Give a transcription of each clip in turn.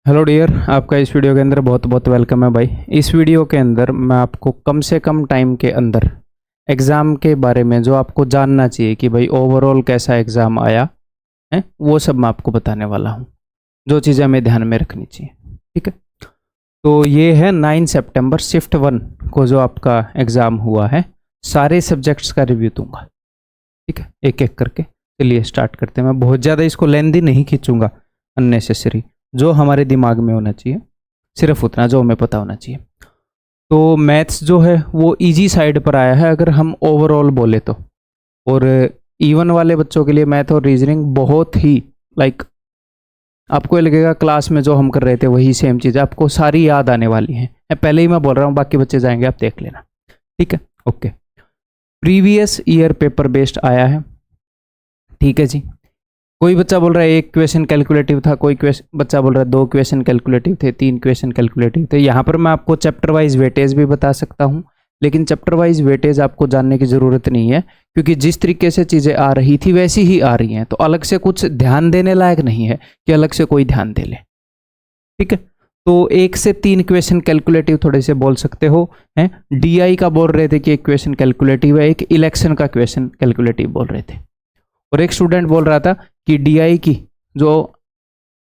Hello dear, आपका इस video के अंदर बहुत बहुत वेलकम है भाई। इस वीडियो के अंदर मैं आपको कम से कम टाइम के अंदर एग्ज़ाम के बारे में जो आपको जानना चाहिए कि भाई ओवरऑल कैसा एग्ज़ाम आया है, वो सब मैं आपको बताने वाला हूँ। जो चीज़ें हमें ध्यान में रखनी चाहिए, ठीक है। तो ये है 9 सितंबर शिफ्ट 1 को जो आपका एग्ज़ाम हुआ है, सारे सब्जेक्ट्स का रिव्यू दूंगा, ठीक है, एक एक करके। चलिए स्टार्ट करते हैं। मैं बहुत ज़्यादा इसको लेंदी नहीं खींचूंगा, अननेसेसरी। जो हमारे दिमाग में होना चाहिए सिर्फ उतना जो हमें पता होना चाहिए। तो मैथ्स जो है वो इजी साइड पर आया है अगर हम ओवरऑल बोले तो। और इवन वाले बच्चों के लिए मैथ और रीजनिंग बहुत ही आपको ये लगेगा क्लास में जो हम कर रहे थे वही सेम चीज़ आपको सारी याद आने वाली है। पहले ही मैं बोल रहा हूँ, बाकी बच्चे जाएंगे, आप देख लेना, ठीक है। Okay, previous year paper based आया है, ठीक है जी। कोई बच्चा बोल रहा है एक क्वेश्चन कैलकुलेटिव था, कोई बच्चा बोल रहा है 2 क्वेश्चन कैलकुलेटिव थे, 3 क्वेश्चन कैलकुलेटिव थे। यहाँ पर मैं आपको चैप्टर वाइज वेटेज भी बता सकता हूँ, लेकिन चैप्टर वाइज वेटेज आपको जानने की ज़रूरत नहीं है, क्योंकि जिस तरीके से चीज़ें आ रही थी वैसी ही आ रही हैं। तो अलग से कुछ ध्यान देने लायक नहीं है कि अलग से कोई ध्यान दे ले, ठीक है। तो 1 से 3 क्वेश्चन कैलकुलेटिव थोड़े से बोल सकते हो हैं। DI का बोल रहे थे कि एक क्वेश्चन कैलकुलेटिव है, एक इलेक्शन का क्वेश्चन कैलकुलेटिव बोल रहे थे। और एक स्टूडेंट बोल रहा था कि DI की जो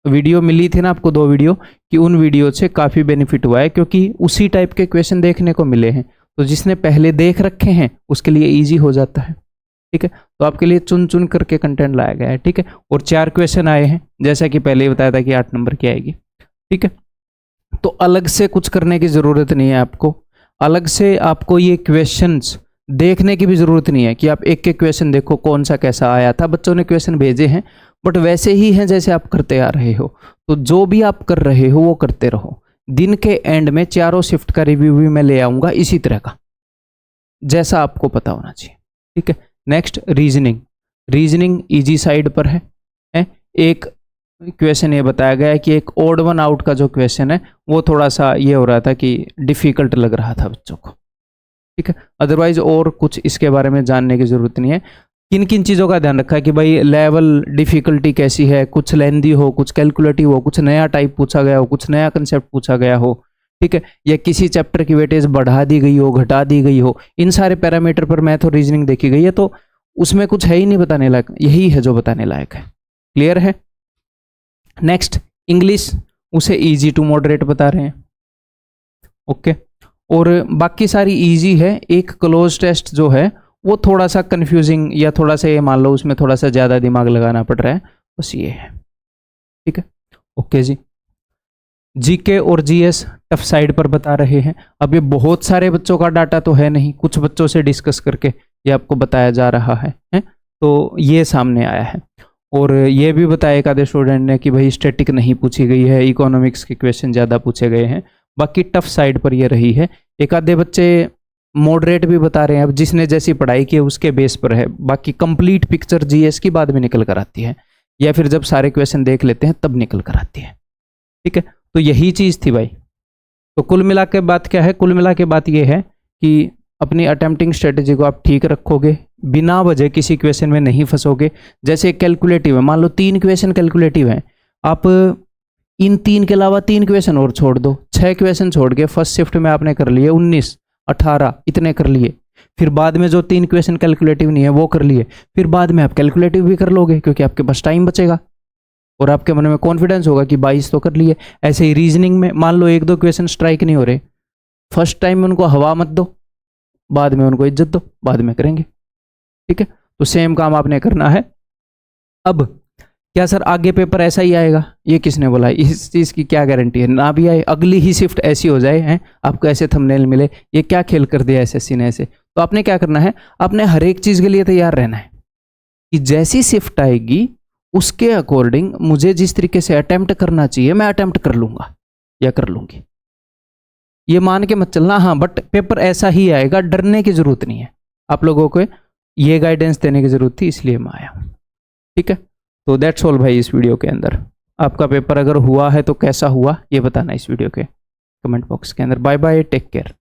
वीडियो मिली थी ना आपको, 2 वीडियो, कि उन वीडियो से काफ़ी बेनिफिट हुआ है क्योंकि उसी टाइप के क्वेश्चन देखने को मिले हैं। तो जिसने पहले देख रखे हैं उसके लिए इजी हो जाता है, ठीक है। तो आपके लिए चुन चुन करके कंटेंट लाया गया है, ठीक है। और 4 क्वेश्चन आए हैं, जैसा कि पहले ही बताया था कि 8 नंबर की आएगी, ठीक है। तो अलग से कुछ करने की ज़रूरत नहीं है आपको। अलग से आपको ये क्वेश्चंस देखने की भी ज़रूरत नहीं है कि आप एक एक क्वेश्चन देखो कौन सा कैसा आया था। बच्चों ने क्वेश्चन भेजे हैं बट वैसे ही हैं जैसे आप करते आ रहे हो। तो जो भी आप कर रहे हो वो करते रहो। दिन के एंड में चारों शिफ्ट का रिव्यू भी मैं ले आऊँगा इसी तरह का, जैसा आपको पता होना चाहिए, ठीक है। नेक्स्ट रीजनिंग ईजी साइड पर है। एक क्वेश्चन ये बताया गया है कि एक ओड वन आउट का जो क्वेश्चन है वो थोड़ा सा ये हो रहा था कि डिफ़िकल्ट लग रहा था बच्चों को, ठीक है। अदरवाइज और कुछ इसके बारे में जानने की ज़रूरत नहीं है। किन किन चीज़ों का ध्यान रखा है कि भाई लेवल डिफ़िकल्टी कैसी है, कुछ लेंदी हो, कुछ कैलकुलेटिव हो, कुछ नया टाइप पूछा गया हो, कुछ नया कंसेप्ट पूछा गया हो, ठीक है, या किसी चैप्टर की वेटेज बढ़ा दी गई हो, घटा दी गई हो। इन सारे पैरामीटर पर मैथ और रीजनिंग देखी गई है, तो उसमें कुछ है ही नहीं बताने लायक, यही है जो बताने लायक है। क्लियर है। नेक्स्ट इंग्लिश, उसे ईजी टू मॉडरेट बता रहे हैं, ओके। और बाकी सारी इजी है। एक क्लोज टेस्ट जो है वो थोड़ा सा कंफ्यूजिंग, या थोड़ा सा ये मान लो उसमें थोड़ा सा ज़्यादा दिमाग लगाना पड़ रहा है, बस ये है, ठीक है। ओके जी। जीके और जीएस टफ साइड पर बता रहे हैं। अब ये बहुत सारे बच्चों का डाटा तो है नहीं, कुछ बच्चों से डिस्कस करके ये आपको बताया जा रहा है? तो ये सामने आया है। और ये भी बताया एक आधे स्टूडेंट ने कि भाई स्टैटिक नहीं पूछी गई है, इकोनॉमिक्स के क्वेश्चन ज़्यादा पूछे गए हैं। बाकी टफ साइड पर ये रही है। एक आधे बच्चे मॉडरेट भी बता रहे हैं, अब जिसने जैसी पढ़ाई की है उसके बेस पर है। बाकी कंप्लीट पिक्चर जीएस की बाद में निकल कर आती है, या फिर जब सारे क्वेश्चन देख लेते हैं तब निकल कर आती है, ठीक है। तो यही चीज़ थी भाई। तो कुल मिला के बात क्या है? कुल मिला के बात ये है कि अपनी अटेम्प्टिंग स्ट्रेटेजी को आप ठीक रखोगे, बिना वजह किसी क्वेश्चन में नहीं फंसोगे। जैसे कैलकुलेटिव है, मान लो 3 क्वेश्चन कैलकुलेटिव हैं, आप इन 3 के अलावा 3 क्वेश्चन और छोड़ दो, 6 क्वेश्चन छोड़ के फर्स्ट शिफ्ट में आपने कर लिए 19, 18 इतने कर लिए। फिर बाद में जो 3 क्वेश्चन कैलकुलेटिव नहीं है वो कर लिए, फिर बाद में आप कैलकुलेटिव भी कर लोगे क्योंकि आपके पास टाइम बचेगा और आपके मन में कॉन्फिडेंस होगा कि 22 तो कर लिए। ऐसे ही रीजनिंग में मान लो 1-2 क्वेश्चन स्ट्राइक नहीं हो रहे, फर्स्ट टाइम में उनको हवा मत दो, बाद में उनको इज्जत दो, बाद में करेंगे, ठीक है। तो सेम काम आपने करना है। अब क्या सर आगे पेपर ऐसा ही आएगा? ये किसने बोला? इस चीज़ की क्या गारंटी है? ना भी आए, अगली ही शिफ्ट ऐसी हो जाए, हैं आपको ऐसे थंबनेल मिले, ये क्या खेल कर दिया एसएससी ने ऐसे। तो आपने क्या करना है, आपने हर एक चीज़ के लिए तैयार रहना है कि जैसी शिफ्ट आएगी उसके अकॉर्डिंग मुझे जिस तरीके से अटेम्प्ट करना चाहिए मैं अटेम्प्ट कर लूँगा या कर लूँगी। ये मान के मत चलना हाँ बट पेपर ऐसा ही आएगा, डरने की ज़रूरत नहीं है। आप लोगों को ये गाइडेंस देने की ज़रूरत थी, इसलिए मैं आया हूँ, ठीक है। तो दैट्स ऑल भाई। इस वीडियो के अंदर आपका पेपर अगर हुआ है तो कैसा हुआ ये बताना इस वीडियो के कमेंट बॉक्स के अंदर। Bye bye, take care.